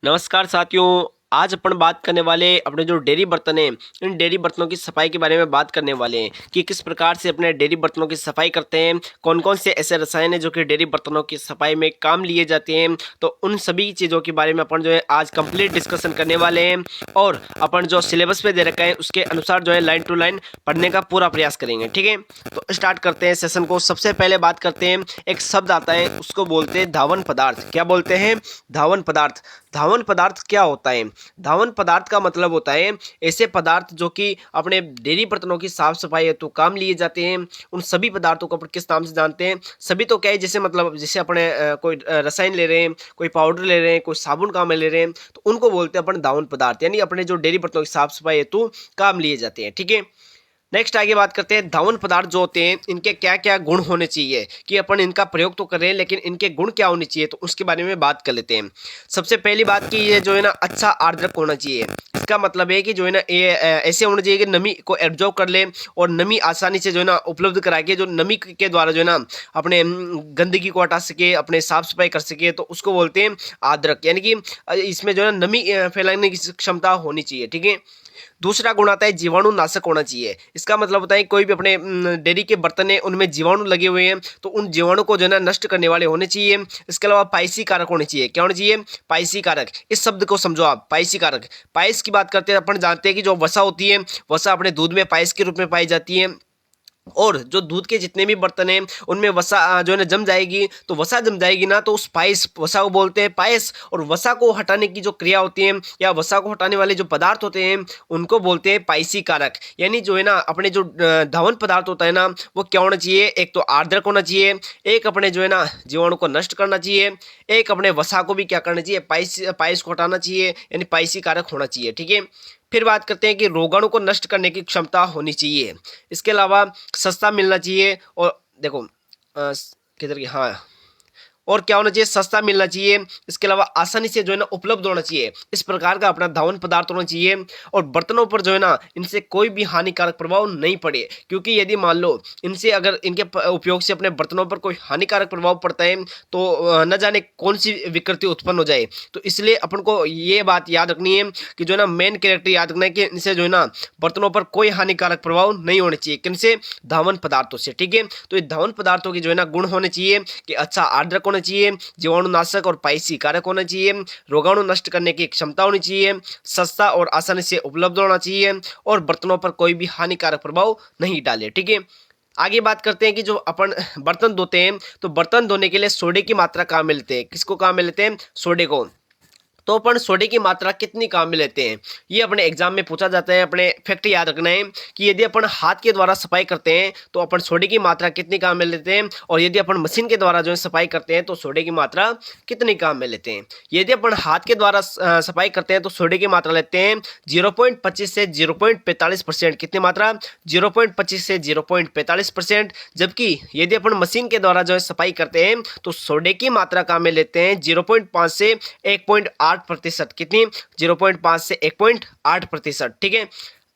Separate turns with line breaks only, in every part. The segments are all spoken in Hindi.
नमस्कार साथियों। आज अपन बात करने वाले अपने जो डेयरी बर्तन हैं, इन डेयरी बर्तनों की सफाई के बारे में बात करने वाले हैं कि किस प्रकार से अपने डेयरी बर्तनों की सफाई करते हैं, कौन कौन से ऐसे रसायन हैं जो कि डेयरी बर्तनों की सफाई में काम लिए जाते हैं। तो उन सभी चीज़ों के बारे में अपन जो है आज कंप्लीट डिस्कशन करने वाले हैं और अपन जो सिलेबस पे दे रखा है उसके अनुसार जो है लाइन टू लाइन पढ़ने का पूरा प्रयास करेंगे। ठीक है, तो स्टार्ट करते हैं सेशन को। सबसे पहले बात करते हैं, एक शब्द आता है उसको बोलते हैं धावन पदार्थ। क्या बोलते हैं? धावन पदार्थ। धावन पदार्थ क्या होता है? धावन पदार्थ का मतलब होता है ऐसे पदार्थ जो कि अपने डेयरी बर्तनों की साफ सफाई हेतु काम लिए जाते हैं। उन सभी पदार्थों को अपन किस नाम से जानते हैं? सभी तो क्या है, जैसे मतलब जैसे अपने कोई रसायन ले रहे हैं, कोई पाउडर ले रहे हैं, कोई साबुन काम में ले रहे हैं, तो उनको बोलते हैं अपन धावन पदार्थ, यानी अपने जो डेयरी बर्तनों की साफ सफाई हेतु काम लिए जाते हैं। ठीक है, नेक्स्ट आगे बात करते हैं धावन पदार्थ जो होते हैं इनके क्या क्या गुण होने चाहिए, कि अपन इनका प्रयोग तो कर रहे हैं लेकिन इनके गुण क्या होने चाहिए, तो उसके बारे में बात कर लेते हैं। सबसे पहली बात कि ये जो है ना अच्छा आर्द्रक होना चाहिए। इसका मतलब है कि जो है ना ये ऐसे होना चाहिए कि नमी को एब्जॉर्व कर ले और नमी आसानी से जो है ना उपलब्ध करा के जो नमी के द्वारा जो है ना अपने गंदगी को हटा सके, अपने साफ सफाई कर सके, तो उसको बोलते हैं आर्द्रक, यानी कि इसमें जो है ना नमी फैलाने की क्षमता होनी चाहिए। ठीक है, दूसरा गुण आता है जीवाणु नाशक होना चाहिए। इसका मतलब होता है कोई भी अपने डेयरी के बर्तन है उनमें जीवाणु लगे हुए हैं तो उन जीवाणु को जो है ना नष्ट करने वाले होने चाहिए। इसके अलावा पाइसी कारक होने चाहिए। क्या होने चाहिए? पाइसी कारक। इस शब्द को समझो आप, पाइसी कारक। पाइस की बात करते हैं, अपन जानते हैं कि जो वसा होती है, वसा अपने दूध में पाइस के रूप में पाई जाती है और जो दूध के जितने भी बर्तन हैं उनमें वसा जो है ना जम जाएगी, तो वसा जम जाएगी ना, तो उस पाइस वसा को बोलते हैं पायस। और वसा को हटाने की जो क्रिया होती है या वसा को हटाने वाले जो पदार्थ होते हैं उनको बोलते हैं पाइसी कारक। यानी जो है ना अपने जो धावन पदार्थ होता है ना वो क्या होना चाहिए? एक तो आर्द्रक होना चाहिए, एक अपने जो है ना जीवाणु को नष्ट करना चाहिए, एक अपने वसा को भी क्या करना चाहिए? पाइस पाइस को हटाना चाहिए, यानी पाइसी कारक होना चाहिए। ठीक है, फिर बात करते हैं कि रोगाणु को नष्ट करने की क्षमता होनी चाहिए। इसके अलावा सस्ता मिलना चाहिए और देखो किधर की, हाँ, और क्या होना चाहिए? सस्ता मिलना चाहिए। इसके अलावा आसानी से जो है ना उपलब्ध होना चाहिए। इस प्रकार का अपना धावन पदार्थ होना चाहिए और बर्तनों पर जो है ना इनसे कोई भी हानिकारक प्रभाव नहीं पड़े, क्योंकि यदि मान लो इनसे अगर इनके उपयोग से अपने बर्तनों पर कोई हानिकारक प्रभाव पड़ता है तो न जाने कौन सी विकृति उत्पन्न हो जाए। तो इसलिए अपन को ये बात याद रखनी है कि जो है ना मेन कैरेक्टर याद रखना है कि इनसे जो है ना बर्तनों पर कोई हानिकारक प्रभाव नहीं होने चाहिए। किनसे? धावन पदार्थों से। ठीक है, तो ये धावन पदार्थों की जो है ना गुण होने चाहिए कि अच्छा आर्द्रक होना चाहिए, जीवाणुनाशक और पाइसी कारक होना चाहिए, रोगाणु नष्ट करने की क्षमता होनी चाहिए, सस्ता और आसानी से उपलब्ध होना चाहिए और बर्तनों पर कोई भी हानिकारक प्रभाव नहीं डाले। ठीक है, आगे बात करते हैं कि जो अपन बर्तन धोते हैं तो बर्तन धोने के लिए सोडे की मात्रा कहाँ में लेते हैं? किसको कहाँ में लेते हैं? सोडे को। तो अपन सोडे की मात्रा कितनी काम में लेते हैं, ये अपने एग्जाम में पूछा जाता है। अपने फैक्ट याद रखना है कि यदि अपन हाथ के द्वारा सफाई करते हैं तो अपन सोडे की मात्रा कितनी काम में लेते हैं, और यदि अपन मशीन के द्वारा जो है सफाई करते हैं तो सोडे की मात्रा कितनी काम में लेते हैं। यदि अपन हाथ के द्वारा सफाई करते हैं तो सोडे की मात्रा लेते हैं 0.25 से 0.45%। कितनी मात्रा? 0.25 से 0.45%। जबकि यदि अपन मशीन के द्वारा जो है सफाई करते हैं तो सोडे की मात्रा काम में लेते हैं 0.5 से 1.8%। कितनी? 0.5 से 1.8%। ठीक है,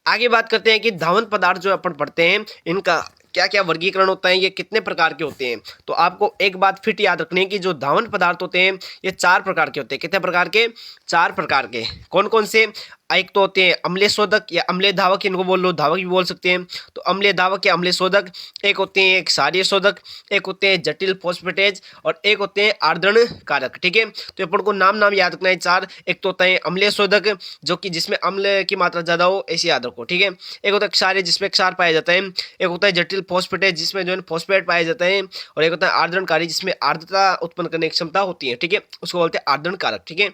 आगे बात करते हैं कि धावन पदार्थ जो अपन पढ़ते हैं इनका क्या क्या वर्गीकरण होता है, ये कितने प्रकार के होते हैं। तो आपको एक बात फिट याद रखनी है कि जो धावन पदार्थ होते हैं ये 4 प्रकार के होते हैं। कितने प्रकार के? 4 प्रकार के। कौन कौन से? एक तो होते हैं अम्लीय शोधक या अम्लीय धावक, इनको बोल लो, धावक भी बोल सकते हैं। तो अम्लीय धावक या अम्लीय शोधक। एक होते हैं क्षारीय शोधक, एक होते हैं जटिल फॉस्फेटेज और एक होते हैं आर्द्रण कारक। ठीक है, तो अपन को नाम याद रखना है 4। एक तो होता है अम्लीय शोधक जो कि जिसमें अम्ल की मात्रा ज्यादा हो, ऐसे याद रखो। ठीक है, एक होता है क्षारीय जिसमें क्षार पाया जाता है, एक होता है जटिल फॉस्फेटेज जिसमें जो है फॉस्फेट पाया जाता है, और एक होता है आर्द्रणकारी जिसमें आर्द्रता उत्पन्न करने की क्षमता होती है। ठीक है, उसको बोलते हैं आर्द्रण कारक। ठीक है,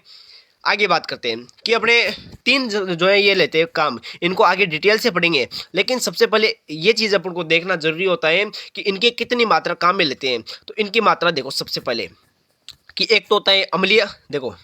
आगे बात करते हैं कि अपने 3 जो है ये लेते हैं काम, इनको आगे डिटेल से पढ़ेंगे। लेकिन सबसे पहले ये चीज़ अपन को देखना जरूरी होता है कि इनके कितनी मात्रा काम में लेते हैं। तो इनकी मात्रा देखो सबसे पहले कि एक तो होता है अम्लीय, देखो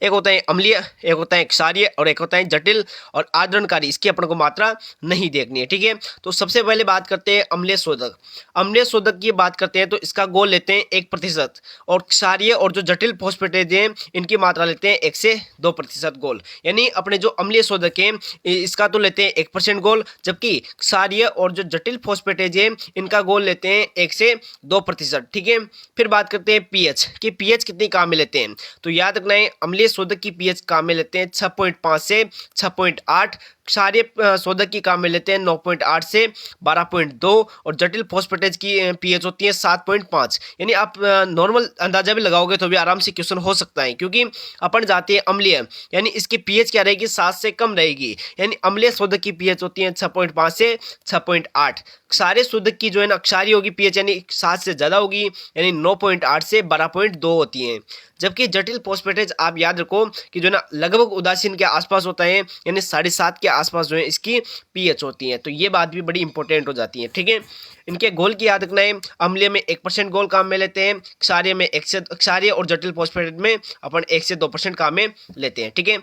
एक होता है अम्लीय, एक होता है क्षारीय और एक होता है जटिल और आर्द्रणकारी। इसकी अपन को मात्रा नहीं देखनी है। ठीक है, तो सबसे पहले बात करते हैं अम्लीय शोधक। अम्लीय शोधक की बात करते हैं तो इसका गोल लेते हैं 1%, और क्षारीय और जो जटिल फॉस्फेटेज हैं इनकी मात्रा लेते हैं 1 से 2% गोल। यानी अपने जो अम्लीय शोधक हैं इसका तो लेते हैं 1% गोल, जबकि क्षारीय और जो जटिल फॉस्फेटेज हैं इनका गोल लेते हैं 1 से 2%। ठीक है, फिर बात करते हैं पीएच कि पीएच कितनी काम में लेते हैं। तो याद रखना है अम्लीय शोधक की पीएच काम में लेते हैं 6.5 से 6.8, क्षारीय शोधक की काम में लेते हैं 9.8 से 12.2 और जटिल फॉस्फेटेज की पीएच होती है 7.5। यानी आप नॉर्मल अंदाजा भी लगाओगे तो भी आराम से क्वेश्चन हो सकता है, क्योंकि अपन जाते हैं अम्लीय, यानी इसकी पीएच क्या रहेगी, 7 से कम रहेगी, यानी अम्लीय शोधक की पीएच होती है 6.5 से 6.8। क्षारीय शोधक की जो है ना क्षारीय होगी पीएच यानी 7 से ज़्यादा होगी, यानी 9.8 से 12.2 होती है। जबकि जटिल फॉस्फेटेज आप याद रखो कि जो है ना लगभग उदासीन के आसपास होता है, यानी 7.5 के आसपास जो है इसकी पीएच होती है। तो ये बात भी बड़ी इंपॉर्टेंट हो जाती है, ठीक है। इनके गोल की याद रखना है, अम्लीय में 1% गोल काम में लेते हैं, क्षारीय और जटिल फॉस्फेटेज में अपन 1 से 2% काम में लेते हैं, ठीक है।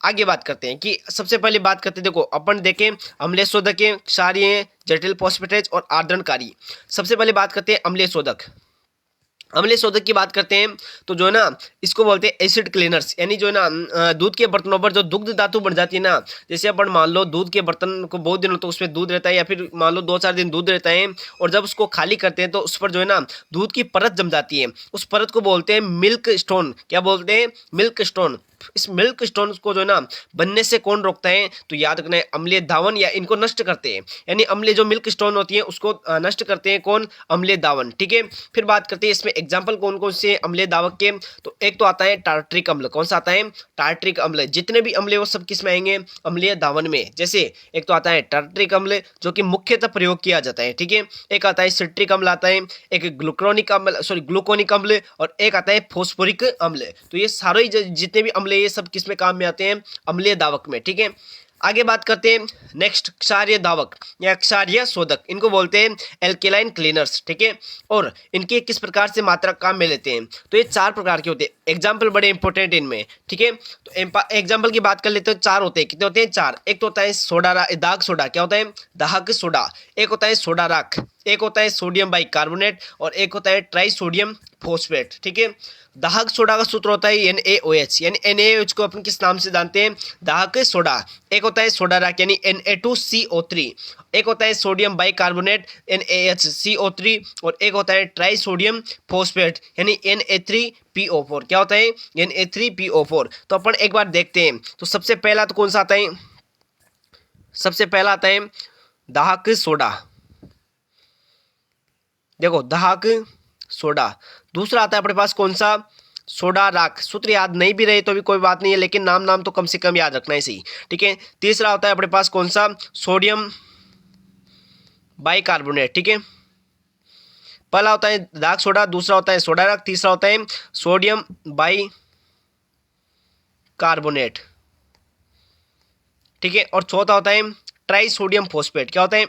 आगे बात करते हैं कि सबसे पहले बात करते हैं, देखो अपन देखें अम्लीय शोधक, क्षारीय, जटिल फॉस्फेटेज और आर्द्रनकारी। सबसे पहले बात करते हैं अम्लीय शोधक। अम्लीय शोधक की बात करते हैं तो जो है ना इसको बोलते हैं एसिड क्लीनर्स, यानी जो है ना दूध के बर्तनों पर जो दुग्ध धातु बन जाती है ना, जैसे अपन मान लो दूध के बर्तन को बहुत दिनों तो उसमें दूध रहता है, या फिर मान लो 2-4 दिन दूध रहता है, और जब उसको खाली करते हैं तो उस पर जो है ना दूध की परत जम जाती है, उस परत को बोलते हैं मिल्क स्टोन। क्या बोलते हैं, मिल्क स्टोन। इस मिल्क स्टोन को जो है ना बनने से कौन रोकता है, तो याद रखना है अम्लीय दावन, या इनको नष्ट करते हैं, यानी अम्लीय जो मिल्क स्टोन होती है उसको नष्ट करते हैं कौन, अम्लीय दावन, ठीक है। फिर बात करते हैं इसमें एग्जाम्पल कौन कौन से अम्लीय दावक के, तो एक तो आता है टार्ट्रिक अम्ल। कौन सा आता है, टार्ट्रिक अम्ल। जितने भी अम्ल वो सब किस में आएंगे, अम्लीय दावन में। जैसे एक तो आता है टार्ट्रिक अम्ल जो कि मुख्यतः प्रयोग किया जाता है, ठीक है। एक आता है सिट्रिक अम्ल आता है, एक ग्लूकोनिक अम्ल, और एक आता है फॉस्फोरिक अम्ल। तो ये सारे जितने भी अम्ल ये सब किस में काम में आते हैं, अम्लीय दावक में, ठीक है। आगे बात करते हैं नेक्स्ट क्षारीय दावक या क्षारीय शोधक, इनको बोलते हैं एल्केलाइन क्लीनर्स, ठीक है। और इनके किस प्रकार से मात्रा काम में लेते हैं, तो ये 4 प्रकार के होते हैं। एग्जाम्पल बड़े इंपॉर्टेंट इनमें, ठीक है। तो एग्जाम्पल की बात कर लेते हैं, 4 होते हैं। कितने होते हैं, 4। एक तो होता है दाग सोडा, क्या होता है, दाहक सोडा। एक होता है सोडा राख, एक होता है सोडियम बाइकार्बोनेट, और एक होता है ट्राई सोडियम फॉस्फेट, ठीक है। दाहक सोडा का सूत्र होता है NaOH, यानी NaOH को अपन किस नाम से जानते हैं, दाहक सोडा। एक होता है सोडा राख यानी Na2CO3, एक होता है सोडियम बाइकार्बोनेट NaHCO3, और एक होता है ट्राई सोडियम फॉस्फेट यानी Na3PO4। क्या होता है, Na3PO4। तो अपन एक बार देखते हैं, तो सबसे पहला तो कौन सा आता है, सबसे पहला आता है दाहक सोडा, देखो दाहक सोडा। दूसरा आता है अपने पास कौन सा, सोडा राख। सूत्र याद नहीं भी रहे तो भी कोई बात नहीं है, लेकिन नाम तो कम से कम याद रखना है सही, ठीक है। तीसरा होता है अपने पास कौन सा, सोडियम बाइकार्बोनेट, ठीक है। पहला होता है दाहक सोडा, दूसरा होता है सोडा राख, तीसरा होता है सोडियम बाइकार्बोनेट, ठीक है। और चौथा होता है ट्राई सोडियम फॉस्फेट। क्या होता है,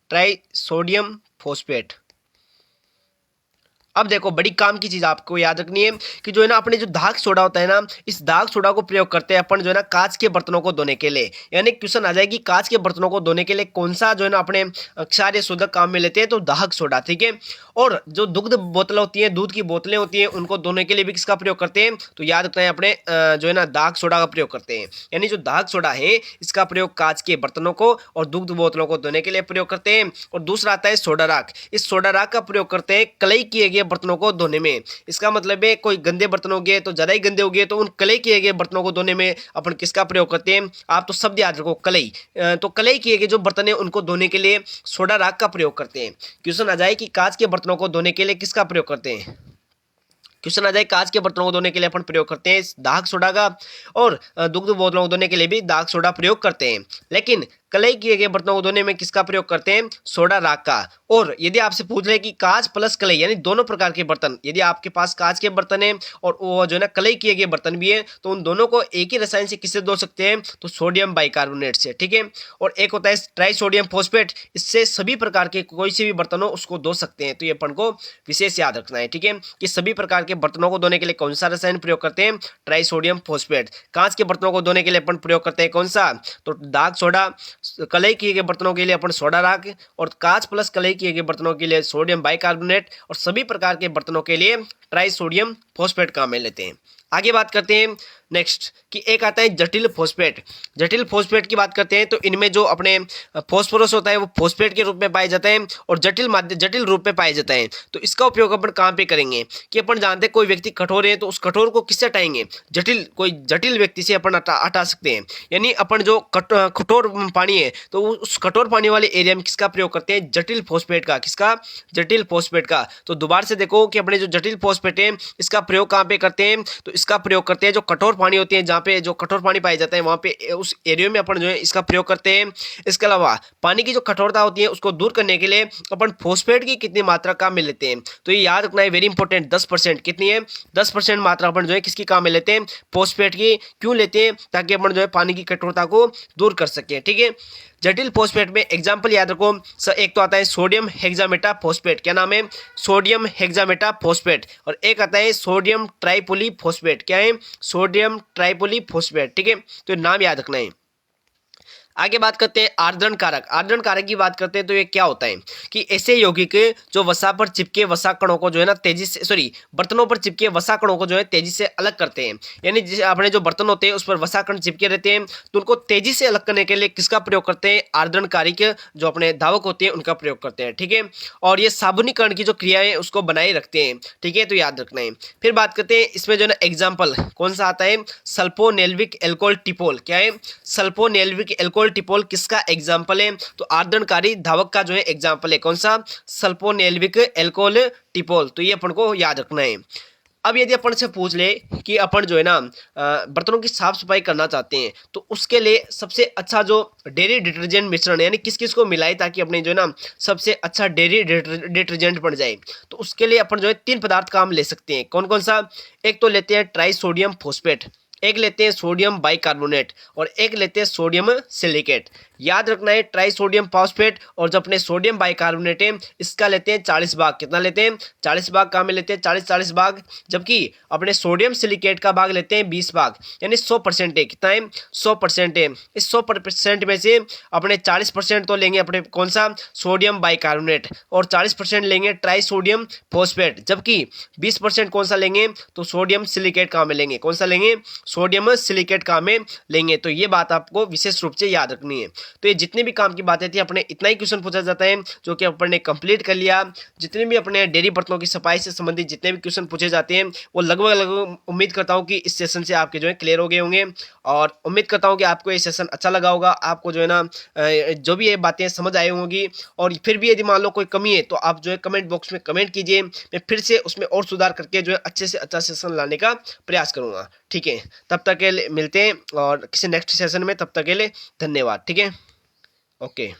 ट्राई सोडियम फॉस्फेट। अब देखो बड़ी काम की चीज आपको याद रखनी है कि जो है ना अपने जो दाहक सोडा होता है ना, इस दाहक सोडा को प्रयोग करते हैं अपन जो है ना कांच के बर्तनों को धोने के लिए। यानी क्वेश्चन आ जाएगी कांच के बर्तनों को धोने के लिए कौन सा जो है ना अपने क्षारीय शोधक काम में लेते हैं, तो दाहक सोडा, ठीक है। और जो दुग्ध बोतल होती है, दूध की बोतलें होती हैं, उनको धोने के लिए भी किसका प्रयोग करते हैं, तो याद रखना है अपने जो है ना दाहक सोडा का प्रयोग करते हैं। यानी जो दाहक सोडा है इसका प्रयोग कांच के बर्तनों को और दुग्ध बोतलों को धोने के लिए प्रयोग करते हैं। और दूसरा आता है सोडा राख। इस सोडा राख का प्रयोग करते हैं कलई किए गए बर्तनों को धोने में। इसका मतलब है कोई गंदे बर्तन हो गए तो ज्यादा ही गंदे हो गए तो उन कलई किए गए बर्तनों को धोने में अपन किसका प्रयोग करते हैं, आप तो शब्द याद रखो कलई। तो कलई किए गए जो बर्तन है उनको धोने के लिए सोडा राख का प्रयोग करते हैं। क्वेश्चन आ जाए कि कांच के बर्तनों को धोने के लिए किसका प्रयोग करते हैं, क्वेश्चन आ जाए कांच के बर्तनों को धोने के लिए अपन प्रयोग करते हैं दाहक सोडा का, और दुग्ध बोतलों को धोने के लिए भी दाहक सोडा प्रयोग करते हैं। लेकिन कलई किए गए बर्तनों को धोने में किसका प्रयोग करते हैं, सोडा राख का। और यदि आपसे पूछ रहे कि कांच प्लस कलई यानी दोनों प्रकार के बर्तन, यदि आपके पास कांच के बर्तन है और वो जो है ना कलई किए गए बर्तन भी है, तो उन दोनों को एक ही रसायन से किससे धो सकते हैं, तो सोडियम बाइकार्बोनेट से, ठीक है। और एक होता है ट्राई सोडियम फॉस्फेट, इससे सभी प्रकार के कोई से भी बर्तन हो उसको धो सकते हैं। तो ये अपन को विशेष याद रखना है, ठीक है, कि सभी प्रकार के बर्तनों को धोने के लिए कौन सा रसायन प्रयोग करते हैं, ट्राई सोडियम फॉस्फेट। कांच के बर्तनों को धोने के लिए अपन प्रयोग करते हैं कौन सा, तो दाहक सोडा। कलई किए गए बर्तनों के लिए अपन सोडा राख, और कांच प्लस कलई किए गए बर्तनों के लिए सोडियम बाइकार्बोनेट, और सभी प्रकार के बर्तनों के लिए ट्राई सोडियम फॉस्फेट काम में लेते हैं। आगे बात करते हैं नेक्स्ट कि एक आता है जटिल फॉस्फेट। जटिल फॉस्फेट की बात करते हैं तो इनमें जो अपने फॉस्फोरस होता है वो फॉस्फेट के रूप में पाए जाते हैं और जटिल रूप में पाए जाते हैं। तो इसका उपयोग अपन कहाँ पे करेंगे कि अपन जानते हैं कोई व्यक्ति कठोर है तो उस कठोर को किससे हटाएंगे, कोई जटिल व्यक्ति से अपन हटा सकते हैं। यानी अपन जो कठोर पानी है तो उस कठोर पानी वाले एरिया में किसका प्रयोग करते हैं, जटिल फॉस्फेट का। किसका, जटिल फॉस्फेट का। तो दोबारा से देखो कि अपने जो जटिल फॉस्फेट है इसका प्रयोग कहाँ पे करते हैं, तो इसका प्रयोग करते हैं जो कठोर पानी होती है, जहाँ पे जो कठोर पानी पाया जाता है वहाँ पे उस एरिया में अपन जो है इसका प्रयोग करते हैं। इसके अलावा पानी की जो कठोरता होती है उसको दूर करने के लिए अपन फॉस्फेट की कितनी मात्रा काम में लेते हैं, तो ये याद रखना है, वेरी इंपॉर्टेंट। 10%, कितनी है, 10% मात्रा अपन जो है किसकी काम में लेते हैं, फॉस्फेट की। क्यों लेते हैं, ताकि अपन जो है पानी की कठोरता को दूर कर सके। ठीक है, जटिल फॉस्फेट में एग्जाम्पल याद रखो, एक तो आता है सोडियम हेक्सामेटा फॉस्फेट, क्या नाम है, सोडियम हेक्सामेटा फॉस्फेट। और एक आता है सोडियम ट्राइपोली फॉस्फेट, क्या है, सोडियम ट्राइपोली फॉस्फेट। ठीक है, तो नाम याद रखना है। आगे बात करते हैं आर्द्रण कारक। आर्द्रण कारक की बात करते हैं तो ये क्या होता है कि ऐसे यौगिक जो वसा पर चिपके वसा कणों को जो है ना तेजी से बर्तनों पर चिपके वसा कणों को जो है तेजी से अलग करते हैं। यानी जैसे अपने जो बर्तन होते हैं उस पर वसा कण चिपके रहते हैं तो उनको तेजी से अलग करने के लिए किसका प्रयोग करते हैं, आर्द्रण कारक जो अपने धावक होते हैं उनका प्रयोग करते हैं। ठीक है, और ये साबुनीकरण की जो क्रिया है उसको बनाए रखते हैं। ठीक है, तो याद रखना है। फिर बात करते हैं इसमें जो है ना एग्जाम्पल कौन सा आता है, सल्फोनेल्विक एल्कोहल टिपोल, क्या है, सल्फोनेल्विक एल्कोहल टिपोल किसका एग्जाम्पल है, तो आर्द्रनकारी धावक का जो है एग्जाम्पल है। कौन सा, सल्फोनेल्विक एल्कोहल टिपोल। तो ये अपन को याद रखना है। अब यदि अपन से पूछ ले कि अपन जो है ना बर्तनों की साफ सफाई करना चाहते हैं तो उसके लिए सबसे अच्छा जो डेयरी डिटर्जेंट मिश्रण है, यानी किस किस को मिलाए ताकि अपने जो है ना सबसे अच्छा डेयरी डिटर्जेंट बन जाए, तो उसके लिए अपन जो है 3 पदार्थ काम ले सकते हैं। कौन कौन सा, एक तो लेते हैं ट्राई सोडियम फॉस्फेट, एक लेते हैं सोडियम बाइकार्बोनेट और एक लेते हैं सोडियम सिलिकेट। याद रखना है, ट्राई सोडियम फॉस्फेट और जो अपने सोडियम बाइकार्बोनेट है इसका लेते हैं 40 भाग। कितना लेते हैं, 40 भाग। काम में लेते हैं 40 भाग। जबकि अपने सोडियम सिलिकेट का भाग लेते हैं 20 भाग, यानी 100% है। कितना है, 100% है। इस 100% में से अपने 40% तो लेंगे अपने कौन सा, सोडियम बाइकार्बोनेट, और 40% लेंगे ट्राई सोडियम फॉस्फेट। जबकि 20% कौन सा लेंगे, तो सोडियम सिलिकेट काम में लेंगे। कौन सा लेंगे, सोडियम सिलिकेट काम में लेंगे। तो ये बात आपको विशेष रूप से याद रखनी है। तो ये जितने भी काम की बातें थी अपने इतना ही क्वेश्चन पूछा जाता है जो कि अपन ने कंप्लीट कर लिया। जितने भी अपने डेयरी बर्तनों की सफाई से संबंधित जितने भी क्वेश्चन पूछे जाते हैं वो लगभग उम्मीद करता हूँ कि इस सेशन से आपके जो है क्लियर हो गए होंगे, और उम्मीद करता हूँ कि आपको ये सेशन अच्छा लगा होगा। आपको जो है ना जो भी ये बातें समझ आई होंगी, और फिर भी यदि मान लो कोई कमी है तो आप जो है कमेंट बॉक्स में कमेंट कीजिए, मैं फिर से उसमें और सुधार करके जो है अच्छे से अच्छा सेशन लाने का प्रयास करूँगा। ठीक है, तब तक के लिए मिलते हैं और किसी नेक्स्ट सेशन में, तब तक के लिए धन्यवाद। ठीक है, ओके।